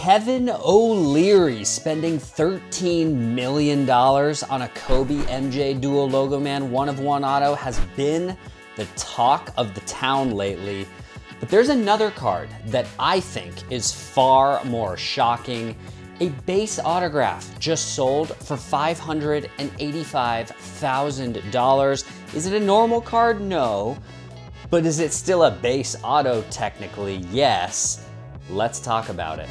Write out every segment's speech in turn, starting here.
Kevin O'Leary spending $13 million on a Kobe MJ dual logo man 1/1 auto has been the talk of the town lately. But there's another card that I think is far more shocking. A base autograph just sold for $585,000. Is it a normal card? No. But is it still a base auto technically? Yes. Let's talk about it.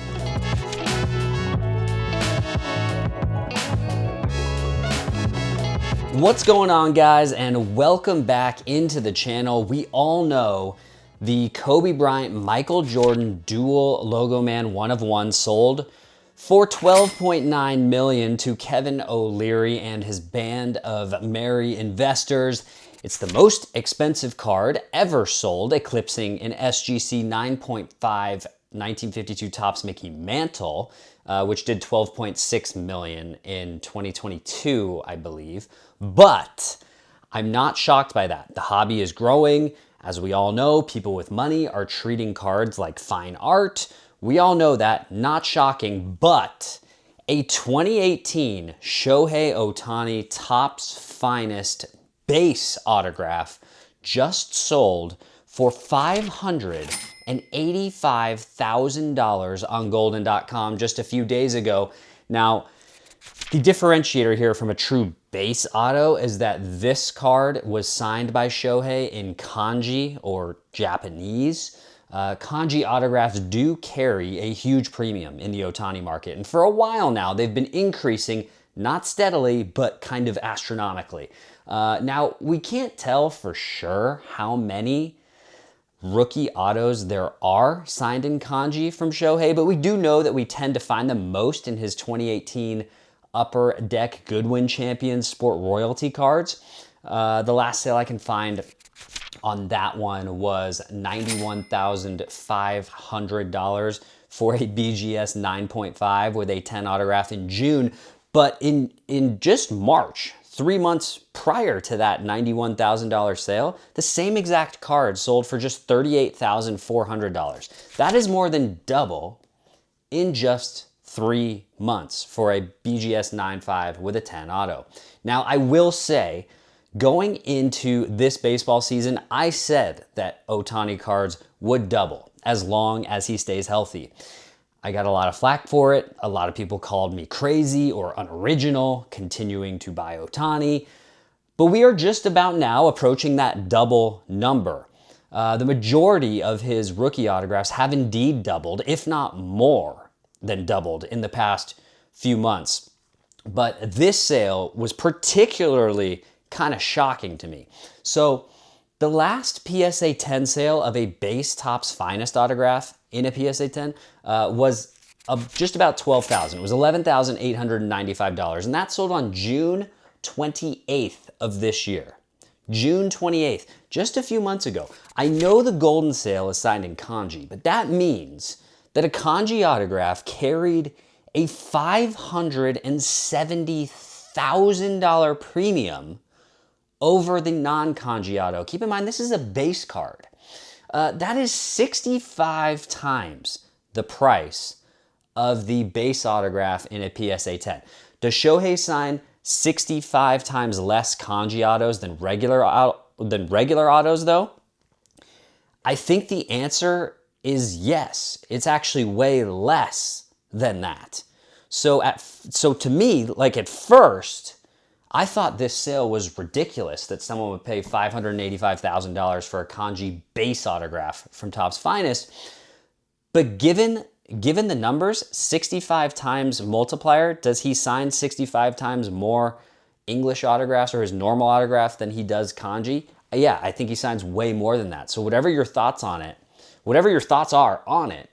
What's going on, guys, and welcome back into the channel. We all know the Kobe Bryant Michael Jordan dual logo man 1/1 sold for $12.9 million to Kevin O'Leary and his band of merry investors. It's the most expensive card ever sold, eclipsing an SGC 9.5 1952 Topps Mickey Mantle, which did $12.6 million in 2022, I believe. But I'm not shocked by that. The hobby is growing. As we all know, people with money are treating cards like fine art. We all know that, not shocking, but a 2018 Shohei Ohtani Topps Finest base autograph just sold for $585,000 on Golden.com just a few days ago. Now, the differentiator here from a true base auto is that this card was signed by Shohei in kanji or Japanese. Kanji autographs do carry a huge premium in the Ohtani market, and for a while now they've been increasing, not steadily, but kind of astronomically. Now, we can't tell for sure how many rookie autos there are signed in kanji from Shohei, but we do know that we tend to find them most in his 2018 Upper Deck Goodwin Champions Sport Royalty cards. The last sale I can find on that one was $91,500 for a BGS 9.5 with a 10 autograph in June. But in just March, 3 months prior to that $91,000 sale, the same exact card sold for just $38,400. That is more than double in just 3 months for a BGS 9.5 with a 10 auto. Now, I will say, going into this baseball season, I said that Ohtani cards would double as long as he stays healthy. I got a lot of flack for it. A lot of people called me crazy or unoriginal, continuing to buy Ohtani. But we are just about now approaching that double number. The majority of his rookie autographs have indeed doubled, if not more than doubled in the past few months. But this sale was particularly kind of shocking to me. So the last PSA 10 sale of a base Topps Finest autograph in a PSA 10 was just about $12,000. It was $11,895, and that sold on June 28th of this year. June 28th, just a few months ago. I know the golden sale is signed in kanji, but that means that a kanji autograph carried a $570,000 premium over the non-kanji auto. Keep in mind, this is a base card. That is 65 times the price of the base autograph in a PSA 10. Does Shohei sign 65 times less kanji autos than regular autos, though? I think the answer is yes. It's actually way less than that. So to me, like at first, I thought this sale was ridiculous that someone would pay $585,000 for a kanji base autograph from Topps Finest. But given the numbers, 65 times multiplier, does he sign 65 times more English autographs or his normal autograph than he does kanji? Yeah, I think he signs way more than that. So whatever your thoughts are on it,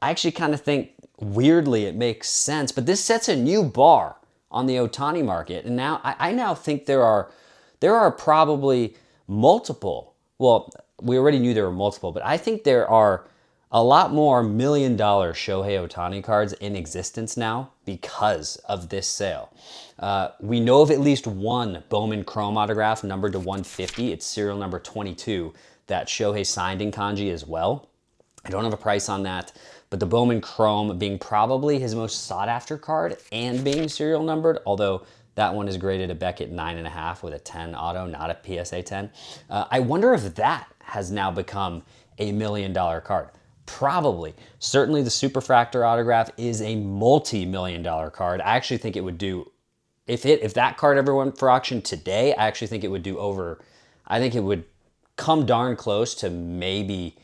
I actually kind of think weirdly it makes sense. But this sets a new bar on the Ohtani market, and now I now think there are probably multiple. Well, we already knew there were multiple, but I think there are a lot more $1 million Shohei Ohtani cards in existence now because of this sale. We know of at least one Bowman Chrome autograph numbered to 150. It's serial number 22 that Shohei signed in kanji as well. I don't have a price on that, but the Bowman Chrome being probably his most sought after card and being serial numbered, although that one is graded a Beckett 9.5 with a 10 auto, not a PSA 10. I wonder if that has now become a $1 million card. Probably. Certainly the Superfractor autograph is a multi-million dollar card. I actually think it would do, if that card ever went for auction today, I actually think it would do over, I think it would come darn close to maybe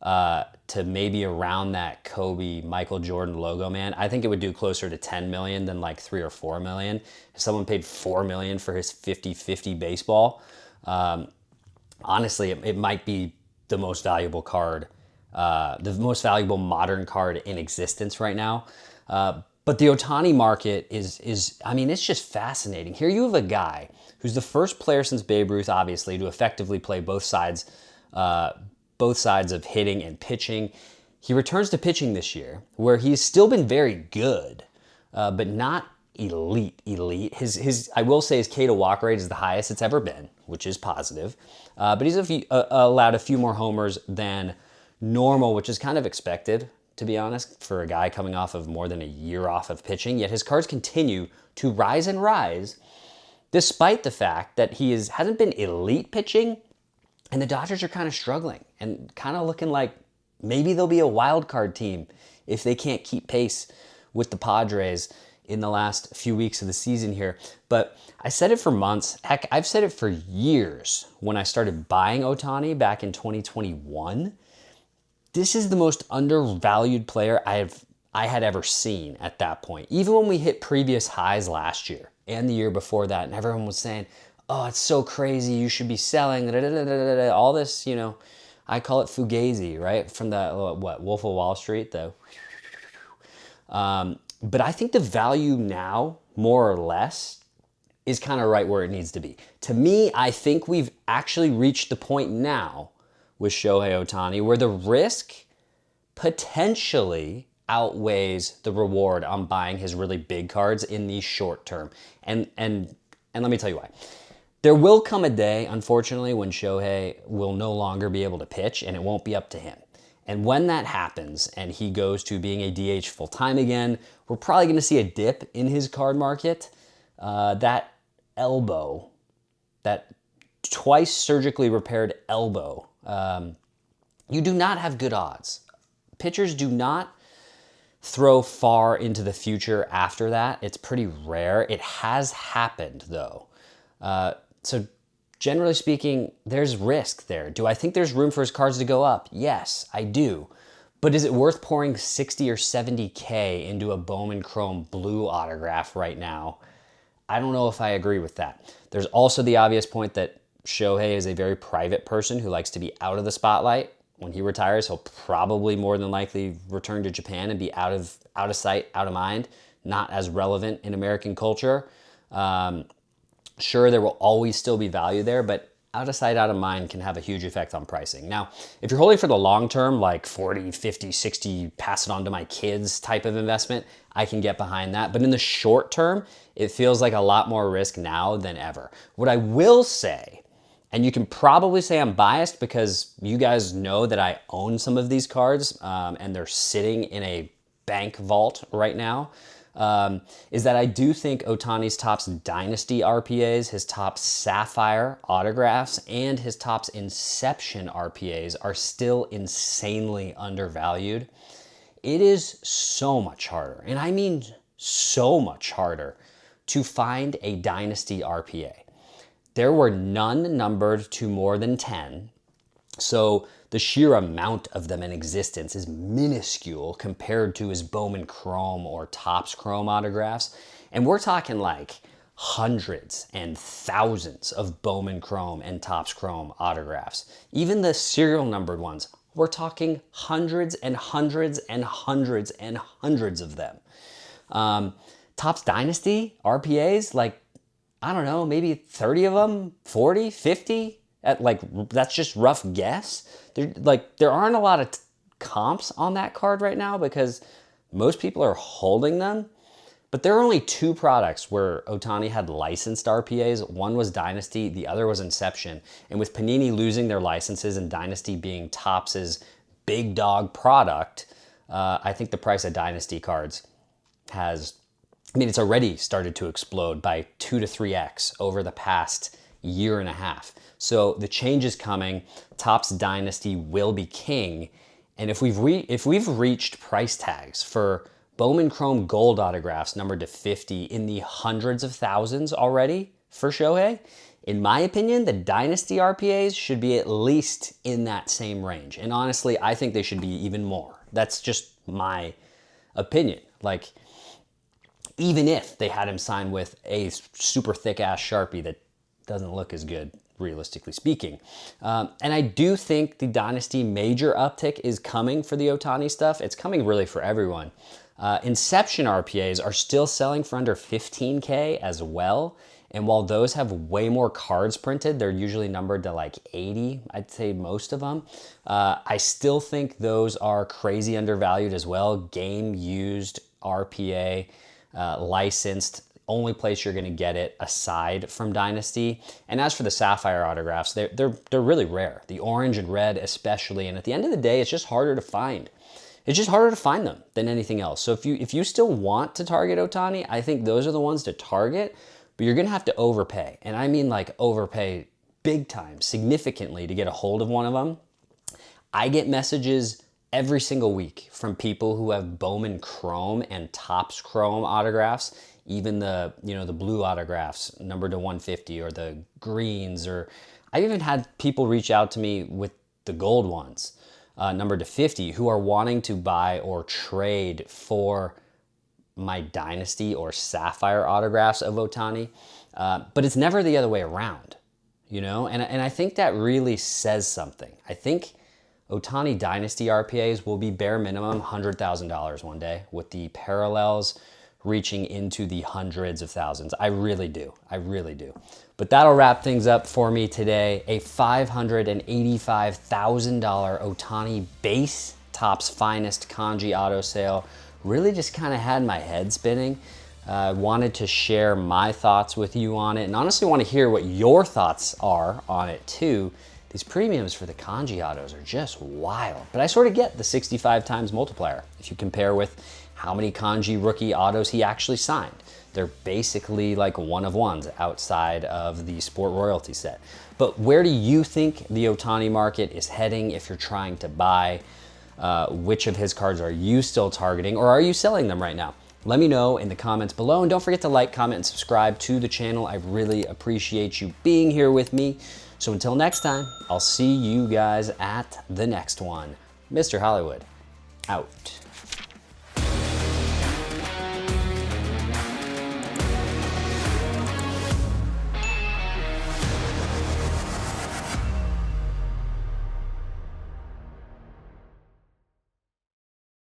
around that Kobe Michael Jordan logo, man. I think it would do closer to 10 million than like 3 or 4 million. If someone paid 4 million for his 50-50 baseball, honestly, it might be the most valuable card, the most valuable modern card in existence right now. But the Ohtani market is, I mean, it's just fascinating. Here you have a guy who's the first player since Babe Ruth, obviously, to effectively play both sides of hitting and pitching. He returns to pitching this year, where he's still been very good, but not elite. His I will say his K to walk rate is the highest it's ever been, which is positive. But he's allowed a few more homers than normal, which is kind of expected, to be honest, for a guy coming off of more than a year off of pitching. Yet his cards continue to rise and rise, despite the fact that he hasn't been elite pitching, and the Dodgers are kind of struggling and kind of looking like maybe they'll be a wild card team if they can't keep pace with the Padres in the last few weeks of the season here. But I said it for months. Heck, I've said it for years when I started buying Ohtani back in 2021. This is the most undervalued player I had ever seen at that point. Even when we hit previous highs last year and the year before that, and everyone was saying, oh, it's so crazy, you should be selling, all this, you know, I call it fugazi, right? From the, Wolf of Wall Street, but I think the value now, more or less, is kind of right where it needs to be. To me, I think we've actually reached the point now with Shohei Ohtani where the risk potentially outweighs the reward on buying his really big cards in the short term. And let me tell you why. There will come a day, unfortunately, when Shohei will no longer be able to pitch and it won't be up to him. And when that happens and he goes to being a DH full-time again, we're probably going to see a dip in his card market. That elbow, that twice surgically repaired elbow, you do not have good odds. Pitchers do not throw far into the future after that. It's pretty rare. It has happened, though. So generally speaking, there's risk there. Do I think there's room for his cards to go up? Yes, I do. But is it worth pouring 60 or 70K into a Bowman Chrome blue autograph right now? I don't know if I agree with that. There's also the obvious point that Shohei is a very private person who likes to be out of the spotlight. When he retires, he'll probably more than likely return to Japan and be out of sight, out of mind, not as relevant in American culture. Sure, there will always still be value there, but out of sight, out of mind can have a huge effect on pricing. Now, if you're holding for the long term, like 40, 50, 60, pass it on to my kids type of investment, I can get behind that. But in the short term, it feels like a lot more risk now than ever. What I will say, and you can probably say I'm biased because you guys know that I own some of these cards and they're sitting in a bank vault right now, is that I do think Ohtani's Topps Dynasty RPAs, his Topps Sapphire autographs, and his Topps Inception RPAs are still insanely undervalued. It is so much harder, and I mean so much harder, to find a Dynasty RPA. There were none numbered to more than 10, so the sheer amount of them in existence is minuscule compared to his Bowman Chrome or Topps Chrome autographs. And we're talking like hundreds and thousands of Bowman Chrome and Topps Chrome autographs. Even the serial numbered ones, we're talking hundreds and hundreds and hundreds and hundreds of them. Topps Dynasty RPAs, like, I don't know, maybe 30 of them, 40, 50? That's just rough guess. There aren't a lot of comps on that card right now because most people are holding them. But there are only two products where Ohtani had licensed RPAs. One was Dynasty, the other was Inception. And with Panini losing their licenses and Dynasty being Topps' big dog product, I think the price of Dynasty cards has, I mean, it's already started to explode by 2 to 3x over the past year and a half. So the change is coming. Topps Dynasty will be king. And if we've reached price tags for Bowman Chrome Gold autographs numbered to 50 in the hundreds of thousands already for Shohei, in my opinion, the Dynasty RPAs should be at least in that same range. And honestly, I think they should be even more. That's just my opinion. Like, even if they had him sign with a super thick ass Sharpie that doesn't look as good, realistically speaking. And I do think the Dynasty major uptick is coming for the Ohtani stuff. It's coming really for everyone. Inception RPAs are still selling for under 15K as well. And while those have way more cards printed, they're usually numbered to like 80, I'd say most of them. I still think those are crazy undervalued as well. Game used RPA, licensed, only place you're gonna get it aside from Dynasty. And as for the Sapphire autographs, they're really rare. The orange and red especially, and at the end of the day, it's just harder to find. It's just harder to find them than anything else. So if you still want to target Ohtani, I think those are the ones to target, but you're gonna have to overpay. And I mean like overpay big time, significantly to get a hold of one of them. I get messages every single week from people who have Bowman Chrome and Topps Chrome autographs, even the, you know, the blue autographs numbered to 150 or the greens, or I've even had people reach out to me with the gold ones, numbered to 50, who are wanting to buy or trade for my Dynasty or Sapphire autographs of Ohtani. But it's never the other way around, you know? And I think that really says something. I think Ohtani Dynasty RPAs will be bare minimum $100,000 one day, with the parallels reaching into the hundreds of thousands. I really do. I really do. But that'll wrap things up for me today. A $585,000 Ohtani base Topps Finest Kanji auto sale really just kind of had my head spinning. Wanted to share my thoughts with you on it, and honestly want to hear what your thoughts are on it too. These premiums for the Kanji autos are just wild, but I sort of get the 65 times multiplier if you compare with how many Kanji rookie autos he actually signed. They're basically like one of ones outside of the Sport Royalty set. But where do you think the Ohtani market is heading if you're trying to buy? Which of his cards are you still targeting, or are you selling them right now? Let me know in the comments below, and don't forget to like, comment, and subscribe to the channel. I really appreciate you being here with me. So until next time, I'll see you guys at the next one. Mr. Hollywood, out.